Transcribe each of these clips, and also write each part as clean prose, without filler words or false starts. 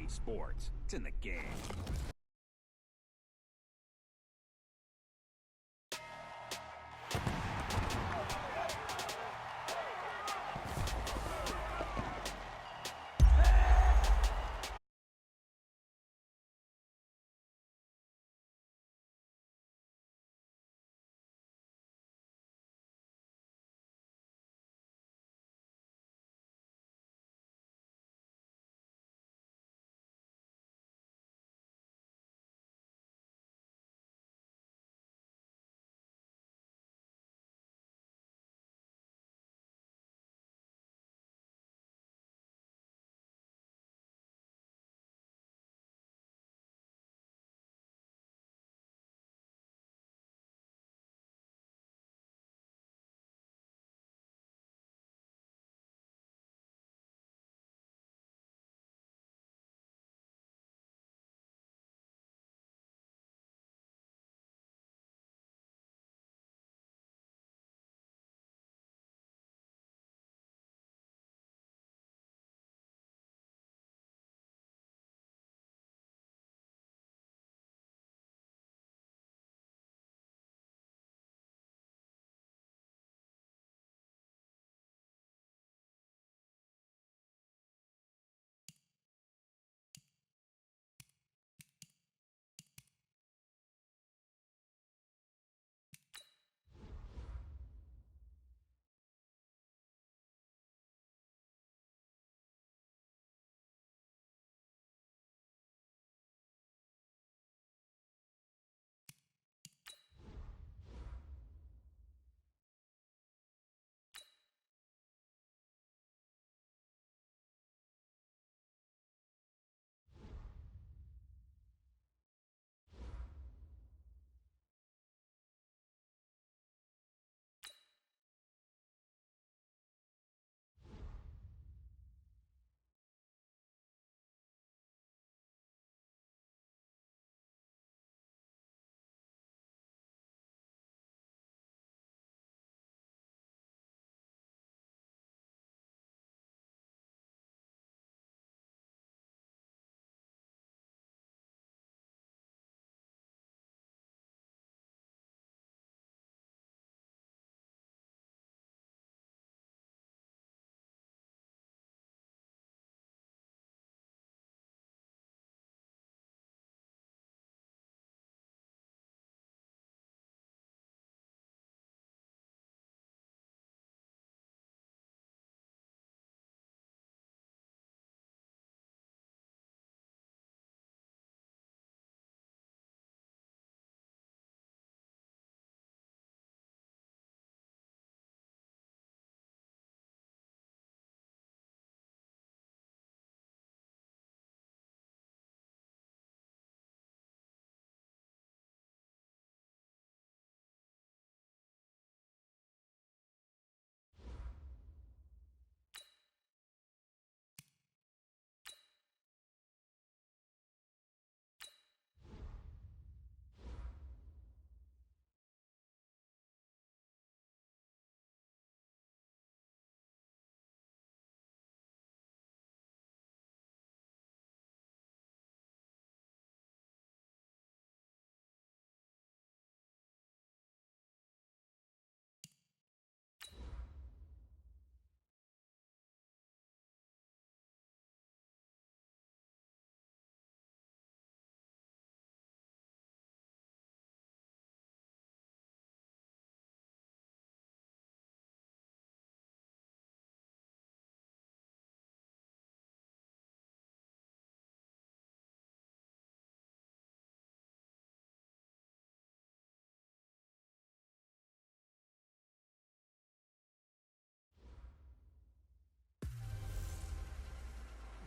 EA Sports. It's in the game.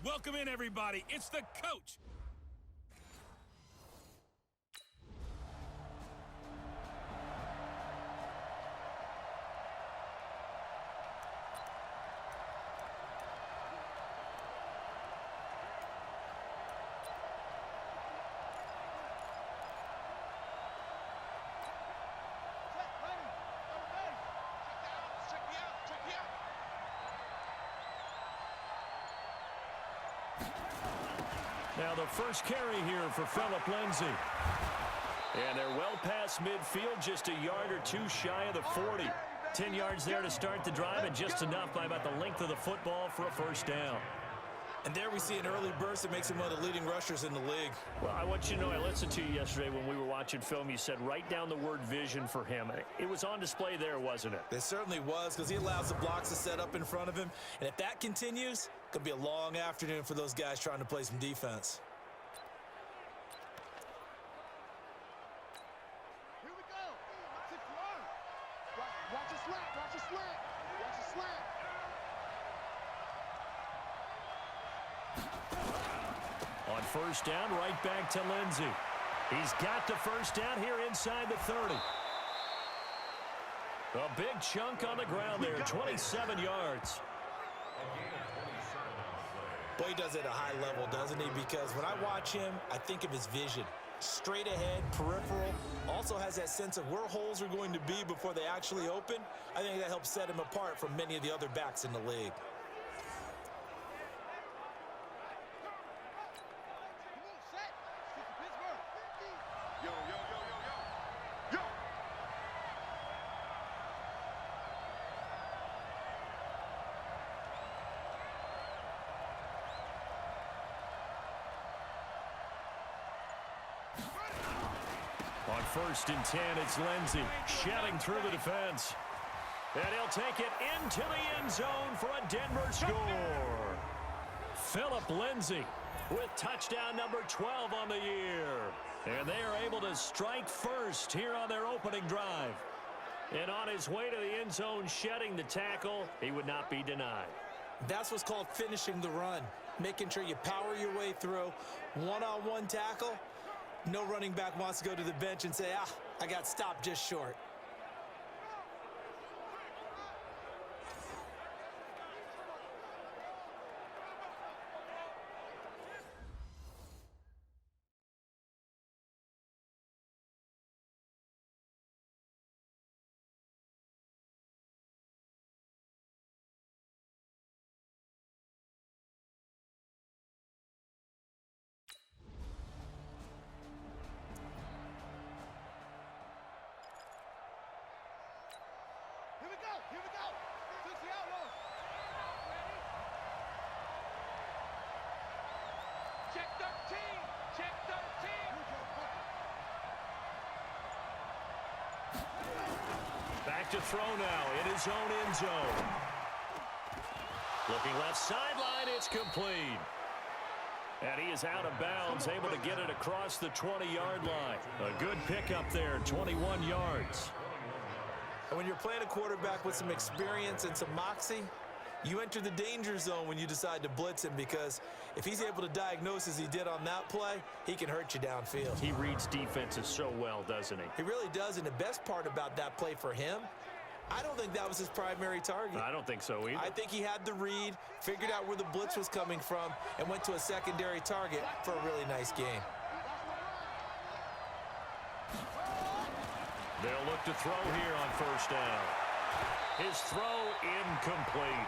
Welcome in, everybody. It's the coach. Now the first carry here for Phillip Lindsay. And they're well past midfield, just a yard or two shy of the 40. 10 yards there to start the drive, and just enough by about the length of the football for a first down. And there we see an early burst that makes him one of the leading rushers in the league. Well, I want you to know, I listened to you yesterday when we were watching film. You said write down the word vision for him. It was on display there, wasn't it? It certainly was, because he allows the blocks to set up in front of him. And if that continues, it could be a long afternoon for those guys trying to play some defense. Here we go. 6 yards. Watch a slant. Watch a slant. Watch a slant. On first down, right back to Lindsay. He's got the first down here inside the 30. A big chunk on the ground there, 27 yards. Boy, he does it at a high level, doesn't he? Because when I watch him, I think of his vision. Straight ahead, peripheral, also has that sense of where holes are going to be before they actually open. I think that helps set him apart from many of the other backs in the league. On first and 10, it's Lindsay shedding through the defense. And he'll take it into the end zone for a Denver score. Phillip Lindsay with touchdown number 12 on the year. And they are able to strike first here on their opening drive. And on his way to the end zone, shedding the tackle, he would not be denied. That's what's called finishing the run. Making sure you power your way through. One-on-one tackle. No running back wants to go to the bench and say, I got stopped just short. Here we go. Here we go. Took the outlaw. Ready? Check 13. Check 13. Back to throw now in his own end zone. Looking left sideline, it's complete. And he is out of bounds, able to get it across the 20-yard line. A good pickup there, 21 yards. And when you're playing a quarterback with some experience and some moxie, you enter the danger zone when you decide to blitz him, because if he's able to diagnose as he did on that play, he can hurt you downfield. He reads defenses so well, doesn't he? He really does, and the best part about that play for him, I don't think that was his primary target. I don't think so either. I think he had the read, figured out where the blitz was coming from, and went to a secondary target for a really nice game. They'll look to throw here on first down. His throw incomplete.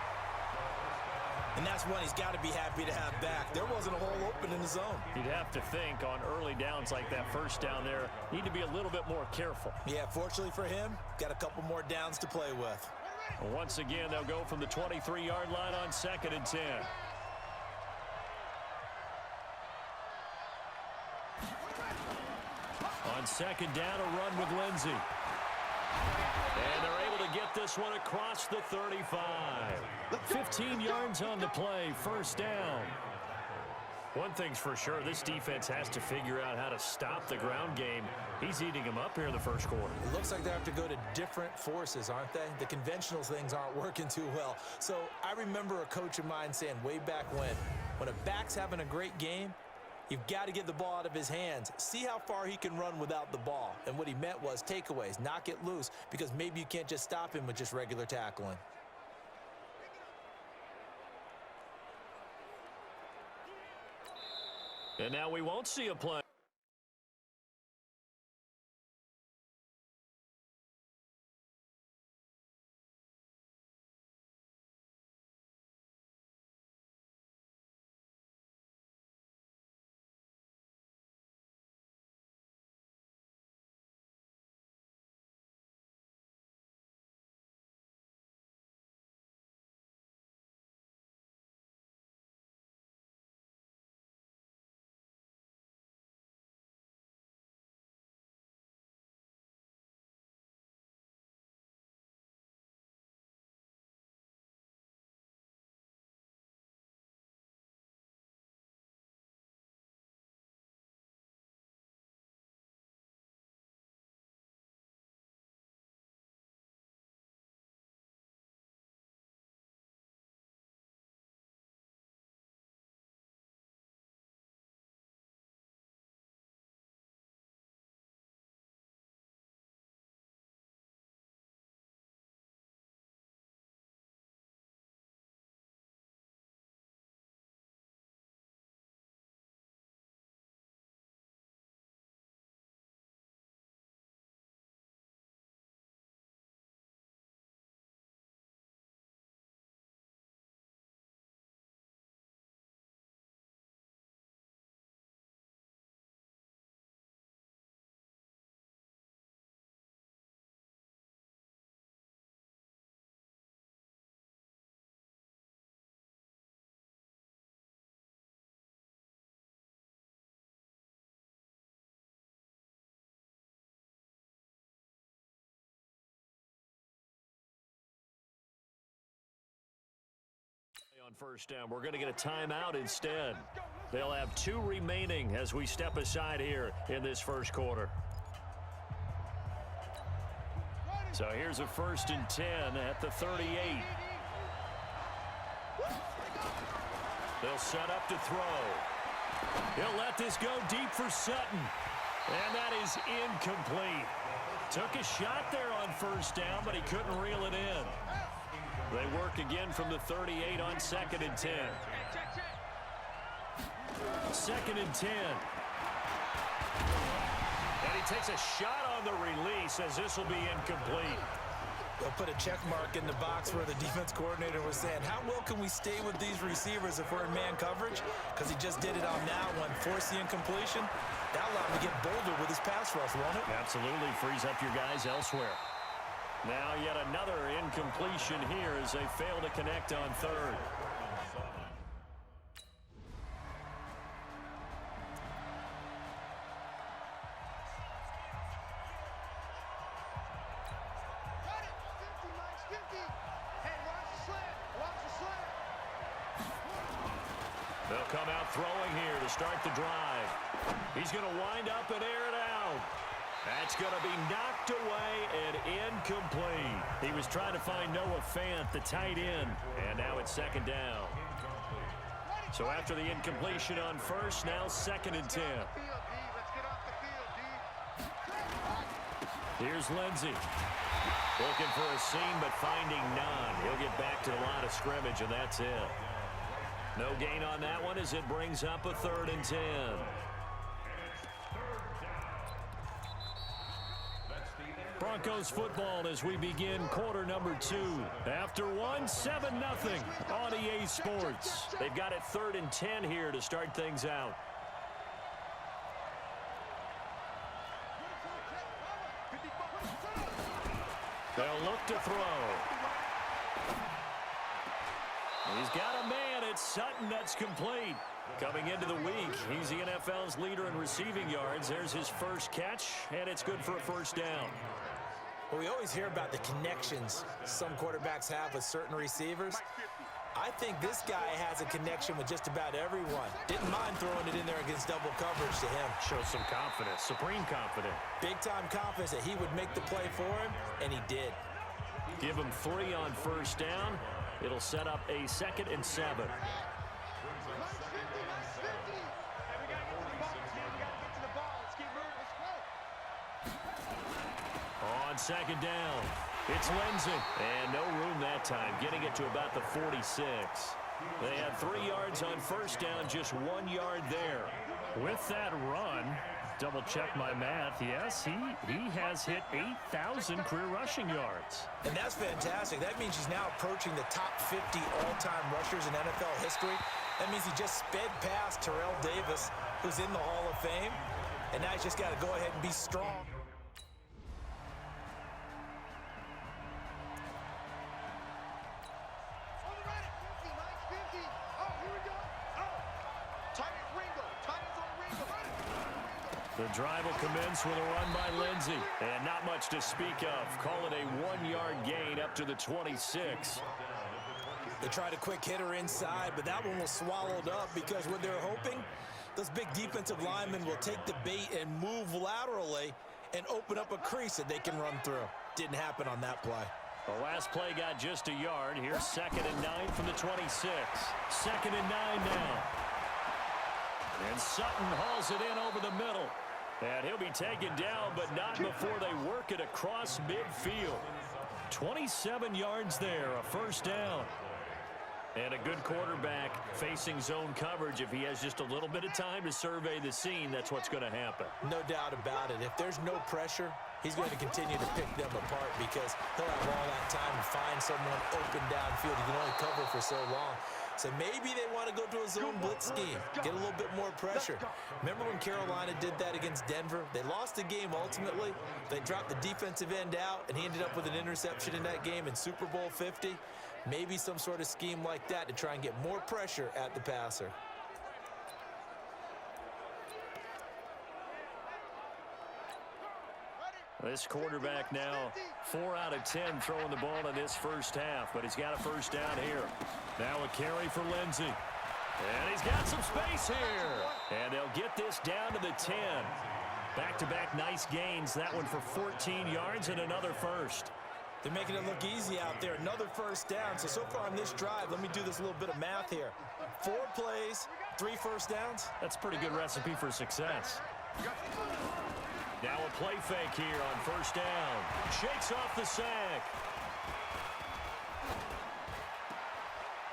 And that's one he's got to be happy to have back. There wasn't a hole open in the zone. You'd have to think on early downs like that first down there, need to be a little bit more careful. Yeah, fortunately for him, got a couple more downs to play with. Once again, they'll go from the 23-yard line on 2nd and 10. On 2nd down, a run with Lindsay. And they're able to get this one across the 35. 15 yards on the play, first down. One thing's for sure, this defense has to figure out how to stop the ground game. He's eating them up here in the first quarter. It looks like they have to go to different forces, aren't they? The conventional things aren't working too well. So I remember a coach of mine saying way back when a back's having a great game, you've got to get the ball out of his hands. See how far he can run without the ball. And what he meant was takeaways, knock it loose, because maybe you can't just stop him with just regular tackling. And now we won't see a play. On first down, we're going to get a timeout instead. They'll have 2 remaining as we step aside here in this first quarter. So here's a 1st and 10 at the 38. They'll set up to throw. He'll let this go deep for Sutton. And that is incomplete. Took a shot there on first down, but he couldn't reel it in. They work again from the 38 on 2nd and 10. 2nd and 10. And he takes a shot on the release as this will be incomplete. They'll put a check mark in the box where the defense coordinator was saying, how well can we stay with these receivers if we're in man coverage? Because he just did it on that one, force the incompletion. That allowed him to get bolder with his pass rush, won't it? Absolutely frees up your guys elsewhere. Now yet another incompletion here as they fail to connect on 3rd. They'll come out throwing here to start the drive. He's going to wind up and air it out. That's going to be knocked away and incomplete. He was trying to find Noah Fant, the tight end, and now it's 2nd down. So after the incompletion on 1st, now 2nd and 10. Here's Lindsey. Looking for a seam, but finding none. He'll get back to the line of scrimmage, and that's it. No gain on that one as it brings up a 3rd and 10. Broncos football as we begin quarter number 2. After 1, 7-0 on EA Sports. They've got it 3rd and 10 here to start things out. They'll look to throw. He's got a man at Sutton that's complete. Coming into the week, he's the NFL's leader in receiving yards. There's his first catch, and it's good for a 1st down. Well, we always hear about the connections some quarterbacks have with certain receivers. I think this guy has a connection with just about everyone. Didn't mind throwing it in there against double coverage to him. Shows some confidence, supreme confidence. Big-time confidence that he would make the play for him, and he did. Give him 3 on 1st down. It'll set up a 2nd and 7. On 2nd down, it's Lindsey. And no room that time, getting it to about the 46. They had 3 yards on 1st down, just 1 yard there. With that run, double check my math, yes, he has hit 8,000 career rushing yards. And that's fantastic. That means he's now approaching the top 50 all-time rushers in NFL history. That means he just sped past Terrell Davis, who's in the Hall of Fame. And now he's just got to go ahead and be strong. The drive will commence with a run by Lindsey. And not much to speak of. Call it a 1-yard gain up to the 26. They tried a quick hitter inside, but that one was swallowed up because what they're hoping, those big defensive linemen will take the bait and move laterally and open up a crease that they can run through. Didn't happen on that play. The last play got just a yard. Here's 2nd and 9 from the 26. 2nd and 9 now. And Sutton hauls it in over the middle. And he'll be taken down, but not before they work it across midfield. 27 yards there, a 1st down. And a good quarterback facing zone coverage. If he has just a little bit of time to survey the scene, that's what's going to happen. No doubt about it. If there's no pressure, he's going to continue to pick them apart because he'll have all that time to find someone open downfield. He can only cover for so long. So maybe they want to go to a zone blitz scheme, get a little bit more pressure. Remember when Carolina did that against Denver? They lost the game ultimately. They dropped the defensive end out, and he ended up with an interception in that game in Super Bowl 50. Maybe some sort of scheme like that to try and get more pressure at the passer. This quarterback now 4 out of 10 throwing the ball in this first half, but he's got a first down here. Now a carry for Lindsey. And he's got some space here. And they'll get this down to the 10. Back-to-back nice gains. That one for 14 yards and another first. They're making it look easy out there. Another first down. So far on this drive, let me do this little bit of math here. 4 plays, 3 first downs. That's a pretty good recipe for success. Now a play fake here on first down. Shakes off the sack.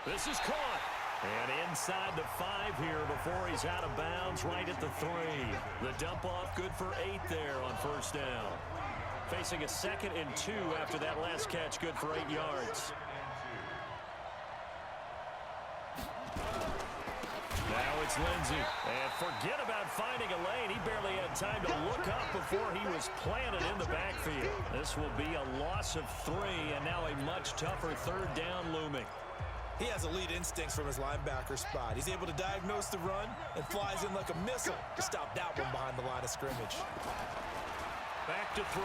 This is caught. And inside the 5 here before he's out of bounds right at the 3. The dump off good for 8 there on first down. Facing a 2nd and 2 after that last catch, good for 8 yards. Now it's Lindsey. And forget about finding a lane. He barely had time to look up before he was planted in the backfield. This will be a loss of 3, and now a much tougher 3rd down looming. He has elite instincts from his linebacker spot. He's able to diagnose the run and flies in like a missile to stop that one behind the line of scrimmage. Back to throw.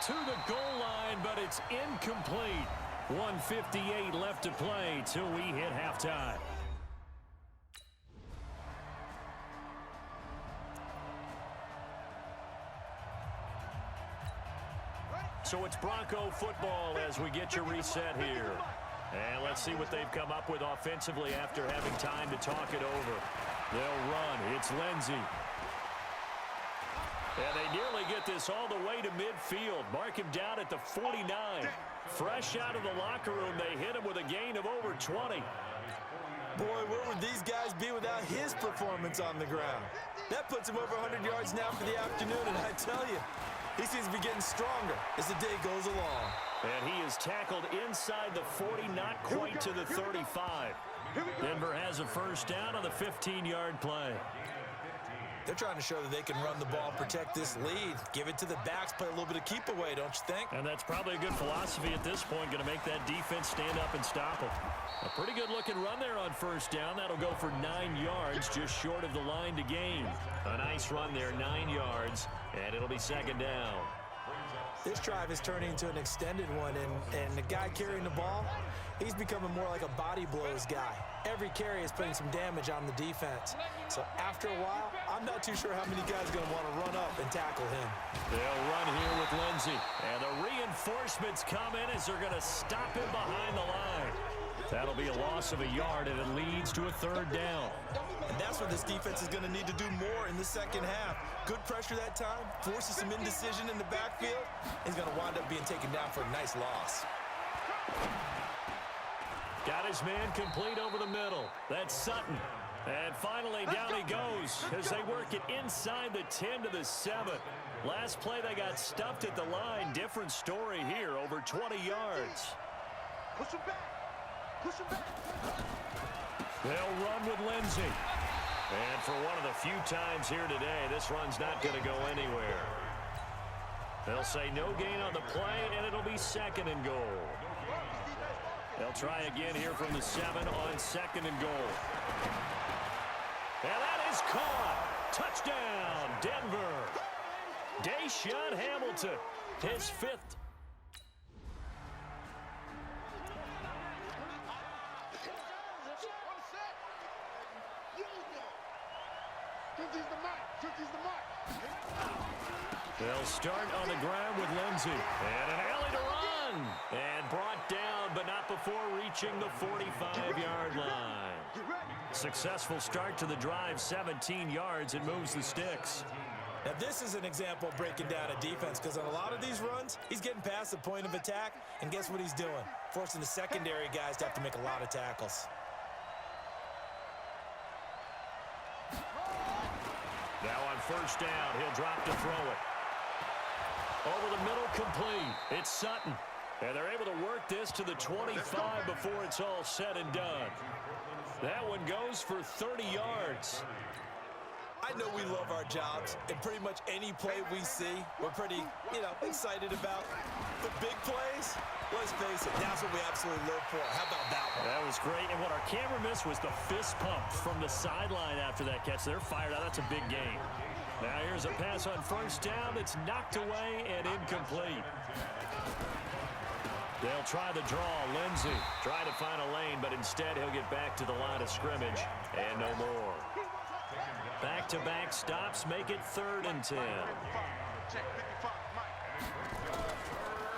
To the goal line, but it's incomplete. 1:58 left to play till we hit halftime. So it's Bronco football as we get your reset here. And let's see what they've come up with offensively after having time to talk it over. They'll run. It's Lindsey. And they nearly get this all the way to midfield. Mark him down at the 49. Fresh out of the locker room, they hit him with a gain of over 20. Boy, where would these guys be without his performance on the ground? That puts him over 100 yards now for the afternoon, and I tell you, he seems to be getting stronger as the day goes along. And he is tackled inside the 40, not quite to the 35. Denver has a first down on the 15-yard play. They're trying to show that they can run the ball, protect this lead, give it to the backs, play a little bit of keep away, don't you think? And that's probably a good philosophy at this point, going to make that defense stand up and stop them. A pretty good-looking run there on first down. That'll go for 9 yards, just short of the line to gain. A nice run there, 9 yards, and it'll be 2nd down. This drive is turning into an extended one, and the guy carrying the ball, he's becoming more like a body blows guy. Every carry is putting some damage on the defense. So after a while, I'm not too sure how many guys are going to want to run up and tackle him. They'll run here with Lindsey. And the reinforcements come in as they're going to stop him behind the line. That'll be a loss of a yard, and it leads to a 3rd down. And that's what this defense is going to need to do more in the second half. Good pressure that time, forces some indecision in the backfield. He's going to wind up being taken down for a nice loss. Got his man complete over the middle. That's Sutton. And finally, down he goes as they work it inside the 10 to the 7. Last play, they got stuffed at the line. Different story here, over 20 yards. Push him back. Push him back. They'll run with Lindsey. And for one of the few times here today, this run's not going to go anywhere. They'll say no gain on the play, and it'll be 2nd and goal. They'll try again here from the 7 on 2nd and goal. And that is caught. Touchdown, Denver. Deshaun Hamilton, his 5th. They'll start on the ground with Lindsey. And an alley to run. And brought down, but not before reaching the 45-yard line. Successful start to the drive, 17 yards, and moves the sticks. Now, this is an example of breaking down a defense, because on a lot of these runs, he's getting past the point of attack, and guess what he's doing? Forcing the secondary guys to have to make a lot of tackles. Now on first down, he'll drop to throw it. Over the middle, complete. It's Sutton. And they're able to work this to the 25 before it's all said and done. That one goes for 30 yards. I know we love our jobs, and pretty much any play we see, we're pretty, excited about. The big plays, let's face it, that's what we absolutely live for. How about that one? That was great, and what our camera missed was the fist pump from the sideline after that catch. They're fired out. That's a big game. Now here's a pass on first down that's knocked away and incomplete. They'll try the draw. Lindsey trying to find a lane, but instead he'll get back to the line of scrimmage and no more. Back-to-back stops make it 3rd and 10.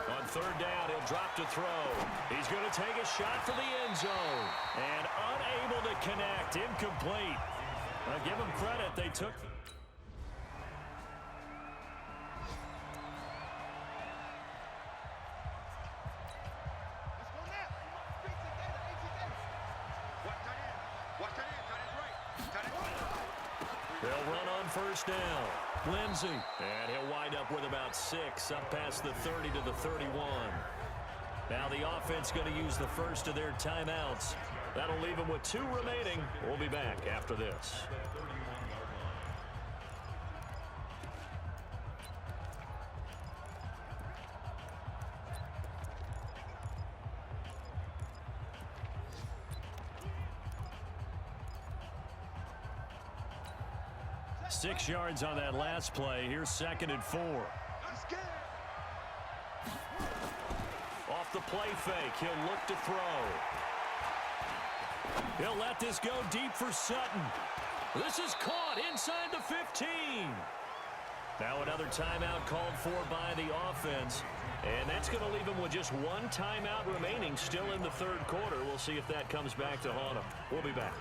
On 3rd down, he'll drop to throw. He's going to take a shot for the end zone. And unable to connect. Incomplete. I'll give him credit. They took... They'll run on first down. Lindsey. And he'll wind up with about 6 up past the 30 to the 31. Now the offense going to use the first of their timeouts. That'll leave them with 2 remaining. We'll be back after this. Six yards on that last play. Here's 2nd and 4. Off the play fake. He'll look to throw. He'll let this go deep for Sutton. This is caught inside the 15. Now another timeout called for by the offense. And that's going to leave him with just 1 timeout remaining still in the 3rd quarter. We'll see if that comes back to haunt him. We'll be back.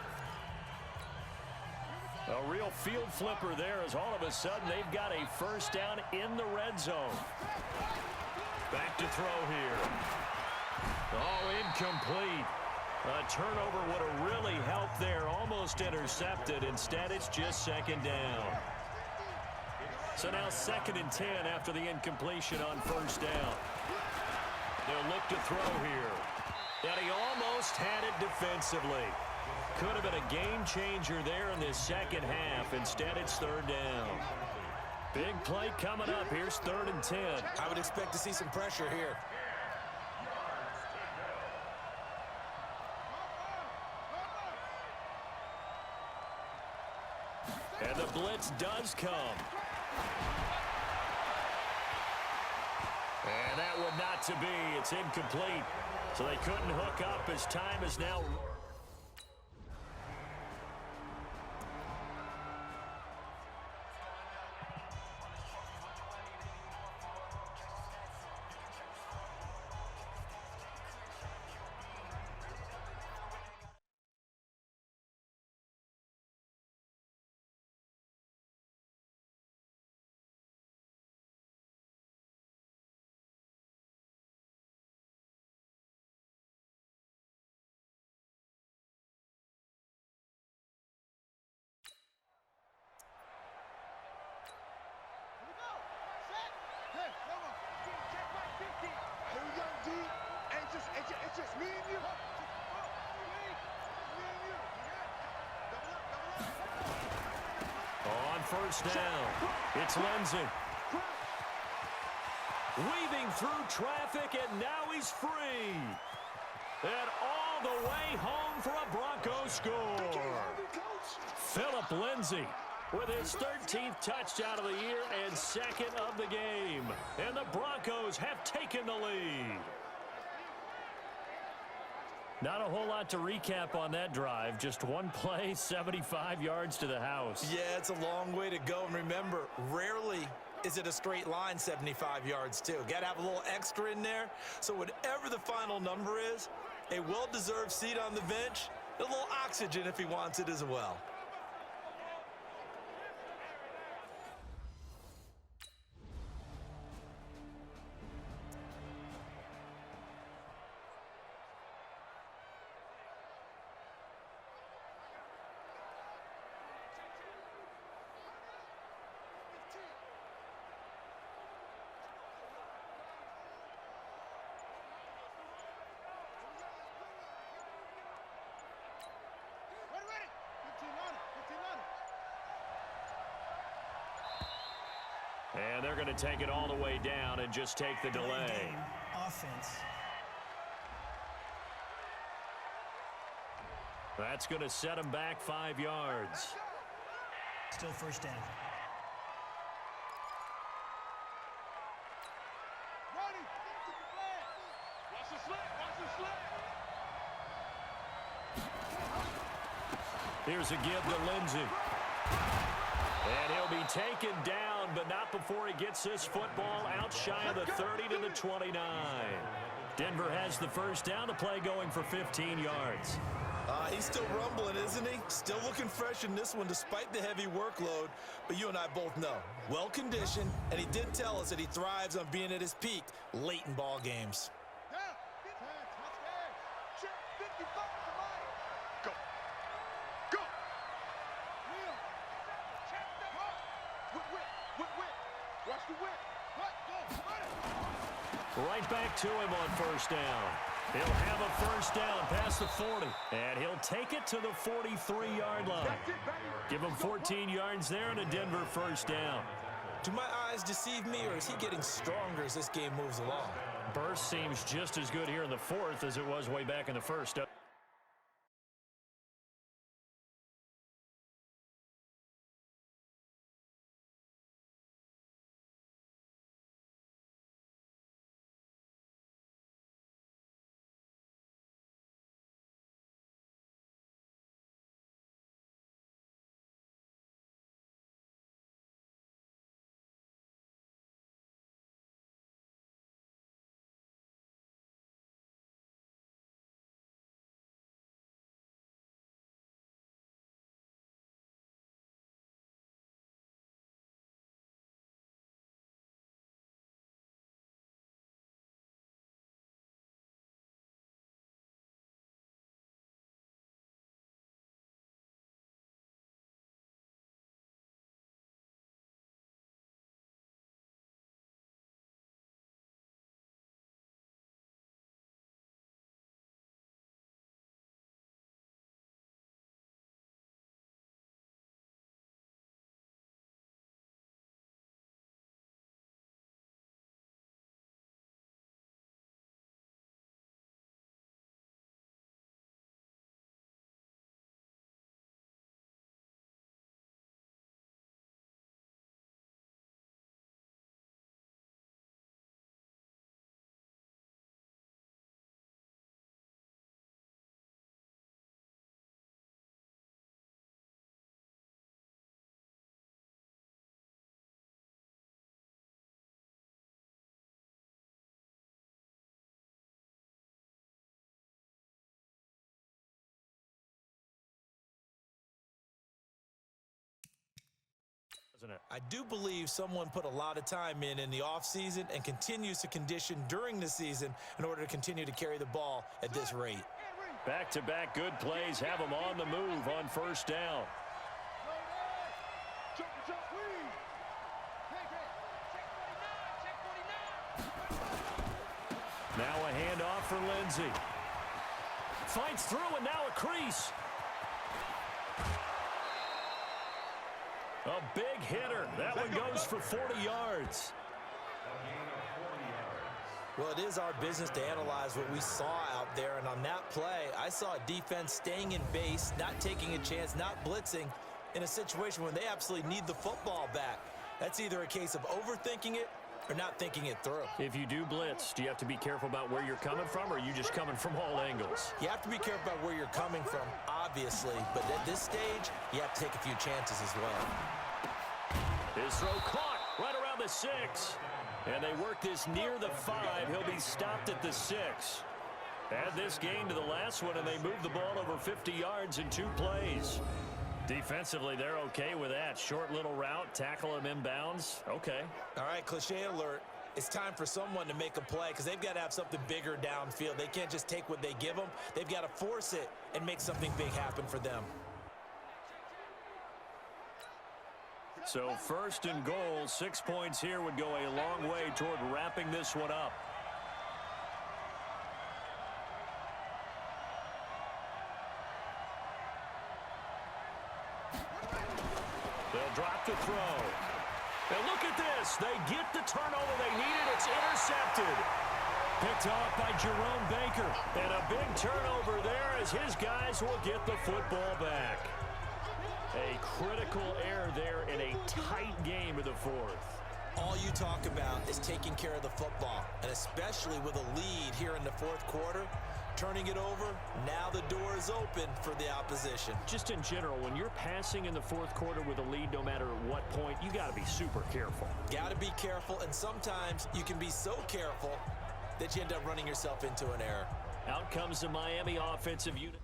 A real field flipper there as all of a sudden they've got a first down in the red zone. Back to throw here. Oh, incomplete. A turnover would have really helped there. Almost intercepted. Instead, it's just 2nd down. So now 2nd and 10 after the incompletion on first down. They'll look to throw here. And he almost had it defensively. Could have been a game changer there in this 2nd half. Instead, it's 3rd down. Big play coming up. Here's 3rd and 10. I would expect to see some pressure here. And the blitz does come. And that would not to be. It's incomplete. So they couldn't hook up as time is now... It's just me and you. On first down, it's Lindsey. Weaving through traffic, and now he's free. And all the way home for a Broncos score. Philip Lindsey with his 13th touchdown of the year and 2nd of the game. And the Broncos have taken the lead. Not a whole lot to recap on that drive. Just one play, 75 yards to the house. Yeah, it's a long way to go. And remember, rarely is it a straight line 75 yards, too. Got to have a little extra in there. So whatever the final number is, a well-deserved seat on the bench, a little oxygen if he wants it as well. And they're going to take it all the way down and just take the delay. Game offense. That's going to set them back 5 yards. Still first down. Here's a give to Lindsey. And he'll be taken down, but not before he gets this football out shy of the 30 to the 29. Denver has the first down. The play going for 15 yards. He's still rumbling, isn't he? Still looking fresh in this one despite the heavy workload. But you and I both know, well-conditioned, and he did tell us that he thrives on being at his peak late in ball games. Right back to him on first down. He'll have a first down past the 40, and he'll take it to the 43-yard line. Give him 14 yards there and a Denver first down. Do my eyes deceive me, or is he getting stronger as this game moves along? Burst seems just as good here in the fourth as it was way back in the first. I do believe someone put a lot of time in the offseason and continues to condition during the season in order to continue to carry the ball at this rate. Back-to-back good plays have them on the move on first down. Now a handoff for Lindsey. Fights through and now a crease. A big hitter. That one goes for 40 yards. Well, it is our business to analyze what we saw out there, and on that play, I saw a defense staying in base, not taking a chance, not blitzing in a situation when they absolutely need the football back. That's either a case of overthinking it or not thinking it through. If you do blitz, do you have to be careful about where you're coming from, or are you just coming from all angles? You have to be careful about where you're coming from, obviously, but at this stage, you have to take a few chances as well. His throw caught right around the 6. And they work this near the 5. He'll be stopped at the 6. Add this game to the last one, and they move the ball over 50 yards in 2 plays. Defensively, they're okay with that. Short little route, tackle him inbounds. Okay. All right, cliche alert. It's time for someone to make a play because they've got to have something bigger downfield. They can't just take what they give them. They've got to force it and make something big happen for them. So first and goal, 6 points here would go a long way toward wrapping this one up. They'll drop the throw. And look at this. They get the turnover they needed. It's intercepted. Picked off by Jerome Baker. And a big turnover there as his guys will get the football back. A critical error there in a tight game of the fourth. All you talk about is taking care of the football, and especially with a lead here in the fourth quarter, Turning it over, now the door is open for the opposition. Just in general, when you're passing in the fourth quarter with a lead, no matter what point, you got to be super careful. Got to be careful, and sometimes you can be so careful that you end up running yourself into an error. Out comes the Miami offensive unit.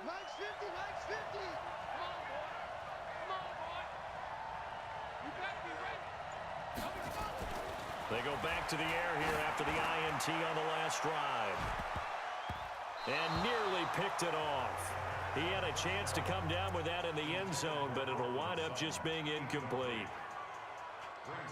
Mike's 50, Mike's 50. Come on, boy. Come on, boy. You better be ready. They go back to the air here after the INT on the last drive. And nearly picked it off. He had a chance to come down with that in the end zone, but it'll wind up just being incomplete.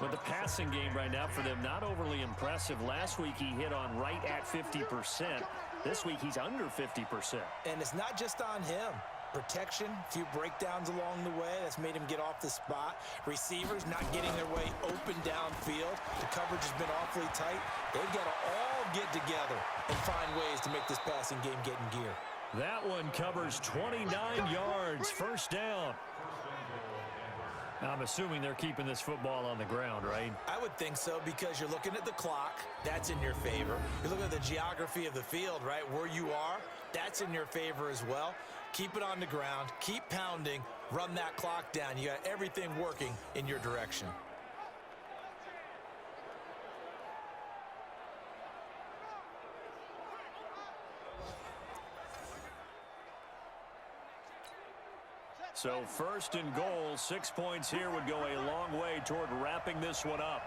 But the passing game right now for them, not overly impressive. Last week he hit on right at 50%. This week he's under 50%. And it's not just on him. Protection, a few breakdowns along the way. That's made him get off the spot. Receivers not getting their way open downfield. The coverage has been awfully tight. They've got to all get together and find ways to make this passing game get in gear. That one covers 29 yards, first down. I'm assuming they're keeping this football on the ground, right? I would think so, because you're looking at the clock. That's in your favor. You're looking at the geography of the field, right? Where you are, that's in your favor as well. Keep it on the ground. Keep pounding. Run that clock down. You got everything working in your direction. So first and goal, 6 points here would go a long way toward wrapping this one up.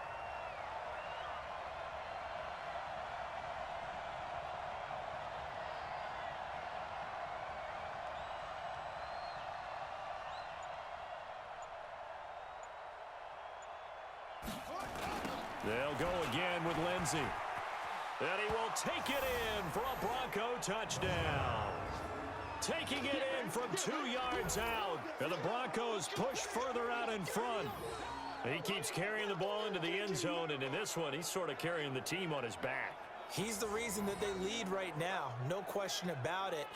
They'll go again with Lindsey. And he will take it in for a Bronco touchdown. Taking it in from 2 yards out. And the Broncos push further out in front. He keeps carrying the ball into the end zone, and in this one, he's sort of carrying the team on his back. He's the reason that they lead right now. No question about it.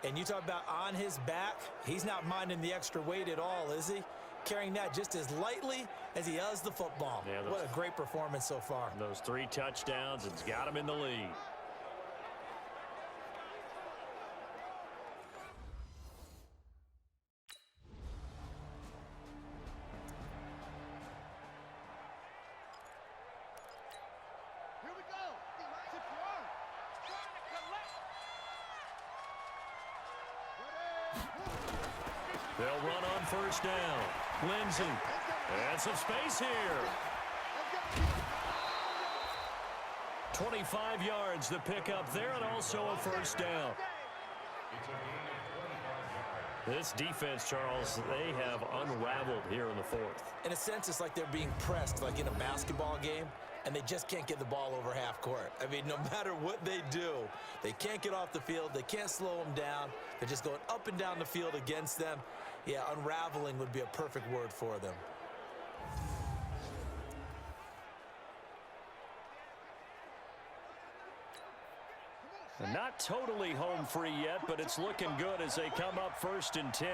And you talk about on his back, he's not minding the extra weight at all, is he? Carrying that just as lightly as he does the football. Yeah, what a great performance so far. Those 3 touchdowns, it's got him in the lead. Here we go. They'll run on first down. Lindsey. And some space here. 25 yards the pickup there, and also a first down. This defense, Charles, they have unraveled here in the fourth. In a sense, it's like they're being pressed, like in a basketball game, and they just can't get the ball over half court. I mean, no matter what they do, they can't get off the field. They can't slow them down. They're just going up and down the field against them. Yeah, unraveling would be a perfect word for them. Not totally home free yet, but it's looking good as they come up 1st and 10.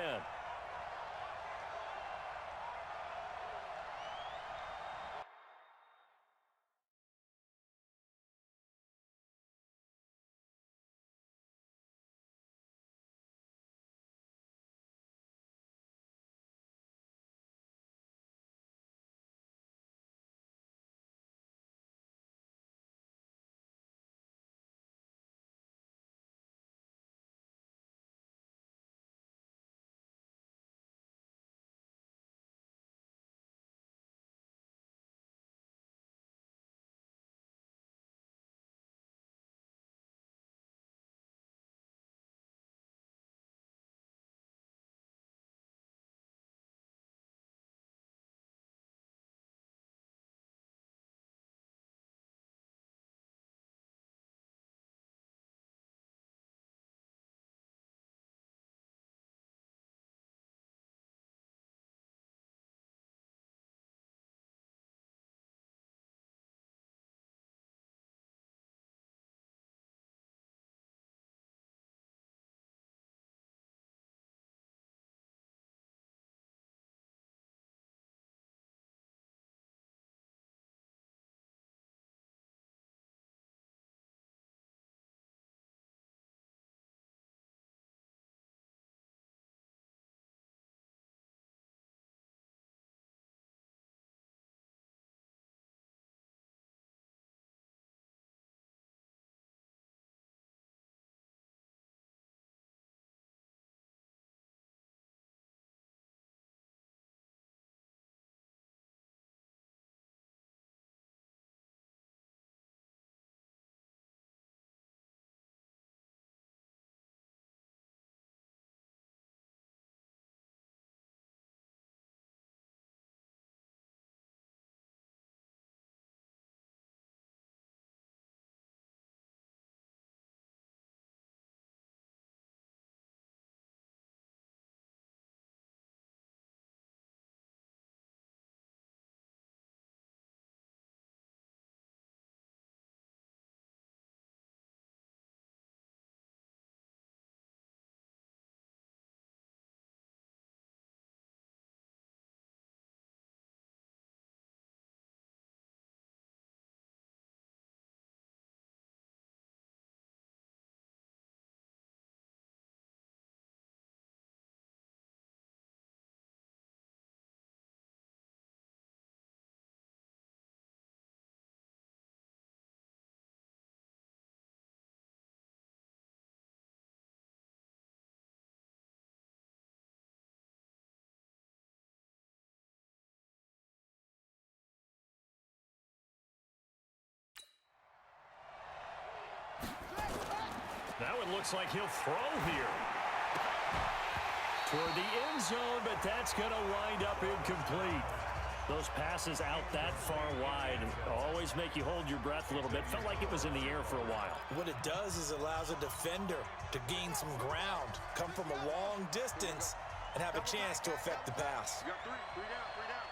Now it looks like he'll throw here. Toward the end zone, but that's going to wind up incomplete. Those passes out that far wide always make you hold your breath a little bit. Felt like it was in the air for a while. What it does is allows a defender to gain some ground, come from a long distance, and have a chance to affect the pass. You got three down.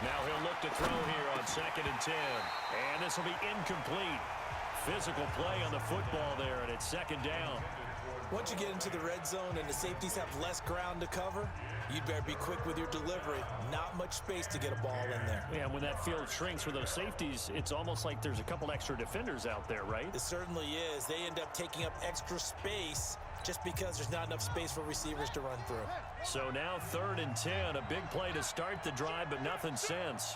Now he'll look to throw here on 2nd and 10. And this will be incomplete. Physical play on the football there, and it's 2nd down. Once you get into the red zone and the safeties have less ground to cover, you'd better be quick with your delivery. Not much space to get a ball in there. Yeah, when that field shrinks with those safeties, it's almost like there's a couple extra defenders out there, right? It certainly is. They end up taking up extra space just because there's not enough space for receivers to run through. So now 3rd and 10, a big play to start the drive, but nothing since.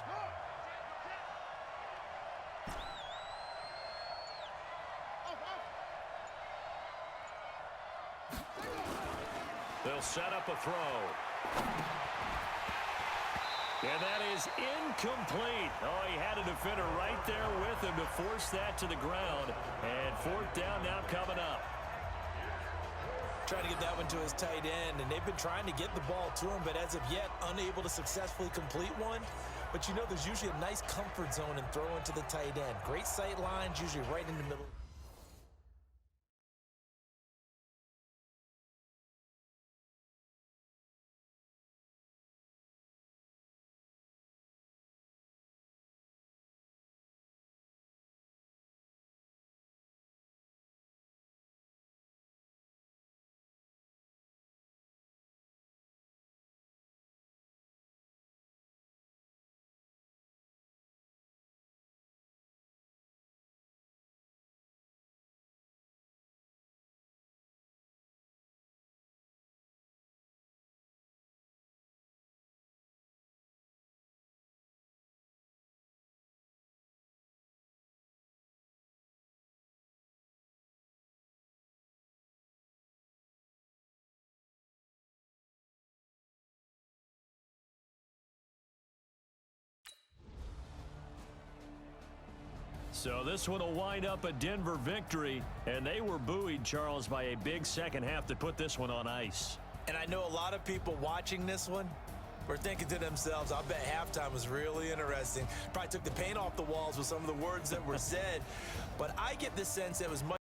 They'll set up a throw. And that is incomplete. Oh, he had a defender right there with him to force that to the ground. And 4th down now coming up. Trying to get that one to his tight end, and they've been trying to get the ball to him, but as of yet, unable to successfully complete one. But you know, there's usually a nice comfort zone in throwing to the tight end. Great sight lines, usually right in the middle. So this one will wind up a Denver victory, and they were buoyed, Charles, by a big second half to put this one on ice. And I know a lot of people watching this one were thinking to themselves, I bet halftime was really interesting. Probably took the paint off the walls with some of the words that were said. But I get the sense that it was much